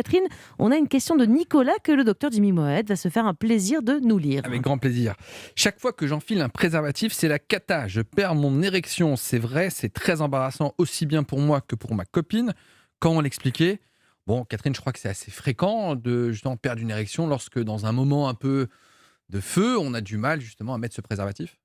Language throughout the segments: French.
Catherine, on a une question de Nicolas que le docteur Jimmy Mohamed va se faire un plaisir de nous lire. Avec grand plaisir. Chaque fois que j'enfile un préservatif, c'est la cata. Je perds mon érection. C'est vrai, c'est très embarrassant aussi bien pour moi que pour ma copine. Comment l'expliquer ? Bon, Catherine, je crois que c'est assez fréquent de justement perdre une érection lorsque dans un moment un peu de feu, on a du mal justement à mettre ce préservatif.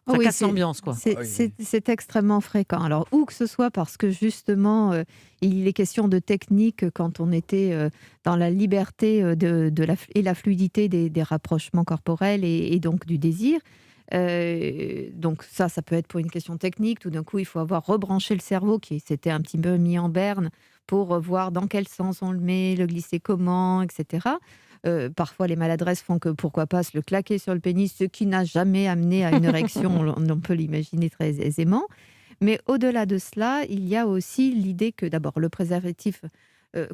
Ça casse l'ambiance, quoi. C'est extrêmement fréquent. Alors, ou que ce soit parce que justement, il est question de technique quand on était dans la liberté et la fluidité des rapprochements corporels et donc du désir. Donc ça peut être pour une question technique. Tout d'un coup, il faut avoir rebranché le cerveau qui s'était un petit peu mis en berne pour voir dans quel sens on le met, le glisser comment, etc. Parfois, les maladresses font que pourquoi pas se le claquer sur le pénis, ce qui n'a jamais amené à une érection, on peut l'imaginer très aisément. Mais au-delà de cela, il y a aussi l'idée que d'abord le préservatif,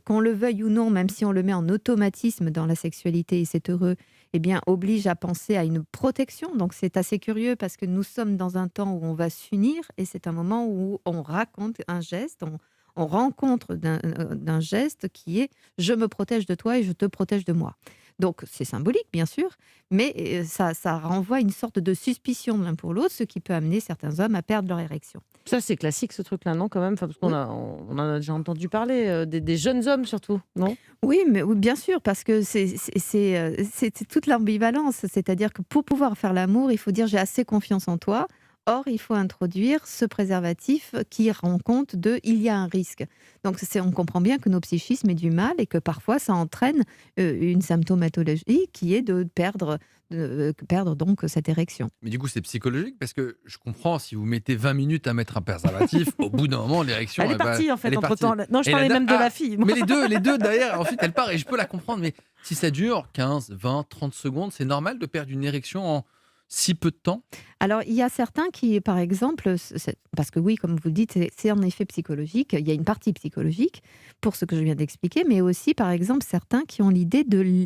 qu'on le veuille ou non, même si on le met en automatisme dans la sexualité et c'est heureux, eh bien, oblige à penser à une protection. Donc c'est assez curieux parce que nous sommes dans un temps où on va s'unir et c'est un moment où on raconte un geste, on rencontre d'un geste qui est « je me protège de toi et je te protège de moi ». Donc c'est symbolique, bien sûr, mais ça renvoie une sorte de suspicion de l'un pour l'autre, ce qui peut amener certains hommes à perdre leur érection. Ça, c'est classique, ce truc-là, non, quand même, parce qu'on on en a déjà entendu parler, des jeunes hommes surtout, non ? Oui, bien sûr, parce que c'est toute l'ambivalence. C'est-à-dire que pour pouvoir faire l'amour, il faut dire « j'ai assez confiance en toi ». Or, il faut introduire ce préservatif qui rend compte il y a un risque. Donc, on comprend bien que nos psychismes aient du mal et que parfois, ça entraîne une symptomatologie qui est de perdre donc cette érection. Mais du coup, c'est psychologique parce que je comprends, si vous mettez 20 minutes à mettre un préservatif, au bout d'un moment, l'érection... Elle est partie, en fait, entre-temps. Partie. Non, je parlais même de la fille. Moi. Mais les deux derrière, ensuite, elle part et je peux la comprendre. Mais si ça dure 15, 20, 30 secondes, c'est normal de perdre une érection en si peu de temps ? Alors, il y a certains qui, par exemple, parce que oui, comme vous le dites, c'est en effet psychologique, il y a une partie psychologique pour ce que je viens d'expliquer, mais aussi, par exemple, certains qui ont l'idée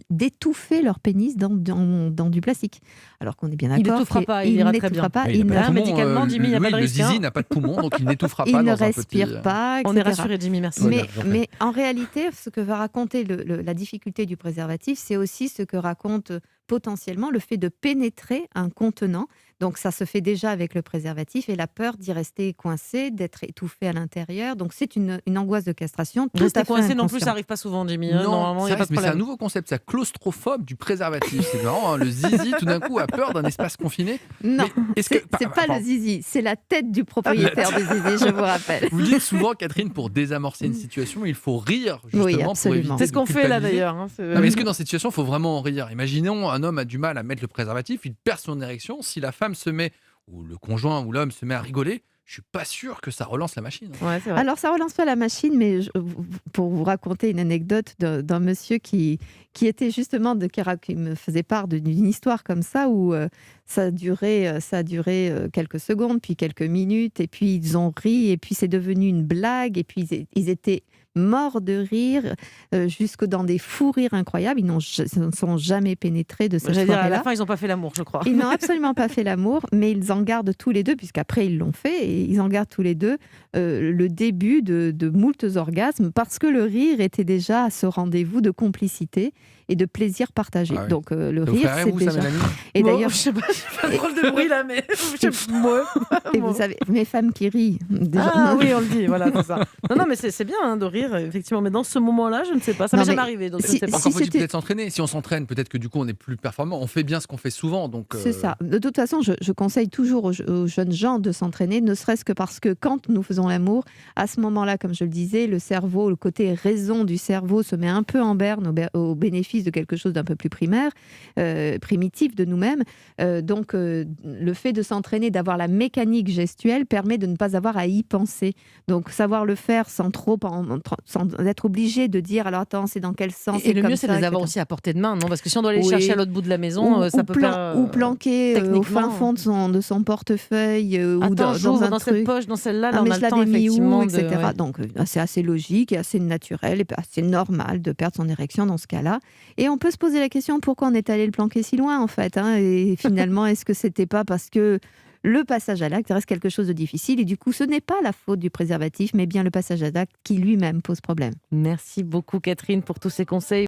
d'étouffer leur pénis dans du plastique. Alors qu'on est bien d'accord. Il n'étouffera pas, il ira très bien. Médicalement, Jimmy, il n'y a pas de risque. Le zizi n'a pas de poumon, donc il n'étouffera pas. Il ne respire pas, etc. On est rassuré, Jimmy, merci. Mais en réalité, ce que va raconter la difficulté du préservatif, c'est aussi ce que raconte potentiellement le fait de pénétrer un contenant. Donc ça se fait déjà avec le préservatif et la peur d'y rester coincé, d'être étouffé à l'intérieur. Donc c'est une angoisse de castration. Rester coincé non plus, ça n'arrive pas souvent, Jimmy. Non, normalement, il y a pas de mais problème. c'est un nouveau concept, c'est claustrophobe du préservatif. C'est marrant, hein, le zizi tout d'un coup a peur d'un espace confiné. Non, c'est pas le zizi, c'est la tête du propriétaire du zizi, je vous rappelle. Vous dites souvent, Catherine, pour désamorcer une situation, il faut rire justement pour éviter. C'est ce qu'on fait là d'ailleurs. Non, mais est-ce que dans cette situation, il faut vraiment en rire ? Imaginons un homme a du mal à mettre le préservatif, il perd son érection. Si la femme se met, ou le conjoint ou l'homme se met à rigoler, je suis pas sûr que ça relance la machine. Ouais, c'est vrai. Alors ça relance pas la machine, mais pour vous raconter une anecdote d'un monsieur qui était justement qui me faisait part d'une histoire comme ça où ça a duré quelques secondes, puis quelques minutes, et puis ils ont ri, et puis c'est devenu une blague, et puis ils étaient morts de rire, jusque dans des fous rires incroyables. Ils ne sont jamais pénétrés de cette soirée-là. À la fin, ils n'ont pas fait l'amour, je crois. Ils n'ont absolument pas fait l'amour, mais ils en gardent tous les deux, puisqu'après ils l'ont fait, et ils en gardent tous les deux le début de moultes orgasmes, parce que le rire était déjà à ce rendez-vous de complicité et de plaisir partagé. Ah oui. Donc le rire, c'est vous, déjà... Et d'ailleurs, je sais pas, j'ai pas drôle de bruit là, mais et vous savez, mes femmes qui rient. Déjà. Ah oui, on le dit, voilà, c'est ça. Non, mais c'est bien hein, de rire, effectivement, mais dans ce moment-là, je ne sais pas, ça m'est jamais arrivé, donc je ne sais pas. Encore faut-il peut-être s'entraîner. Si on s'entraîne, peut-être que du coup on est plus performant. On fait bien ce qu'on fait souvent, donc. C'est ça. De toute façon, je conseille toujours aux jeunes gens de s'entraîner, ne serait-ce que parce que quand nous faisons l'amour, à ce moment-là, comme je le disais, le cerveau, le côté raison du cerveau se met un peu en berne au bénéfice de quelque chose d'un peu plus primaire, primitif de nous-mêmes. Donc, le fait de s'entraîner, d'avoir la mécanique gestuelle, permet de ne pas avoir à y penser. Donc, savoir le faire sans être obligé de dire alors attends, c'est dans quel sens. Et le mieux, c'est de les avoir aussi à portée de main, non ? Parce que si on doit les chercher à l'autre bout de la maison, ça peut faire. Ou planquer au fin fond de son portefeuille, ou dans un cette poche, dans celle-là, là, on mais a je le temps, l'avais mis effectivement. où, etc. Donc, c'est assez logique et assez naturel et assez normal de perdre son érection dans ce cas-là. Et on peut se poser la question pourquoi on est allé le planquer si loin, en fait. Et finalement, est-ce que c'était pas parce que le passage à l'acte reste quelque chose de difficile et du coup, ce n'est pas la faute du préservatif, mais bien le passage à l'acte qui lui-même pose problème. Merci beaucoup Catherine pour tous ces conseils.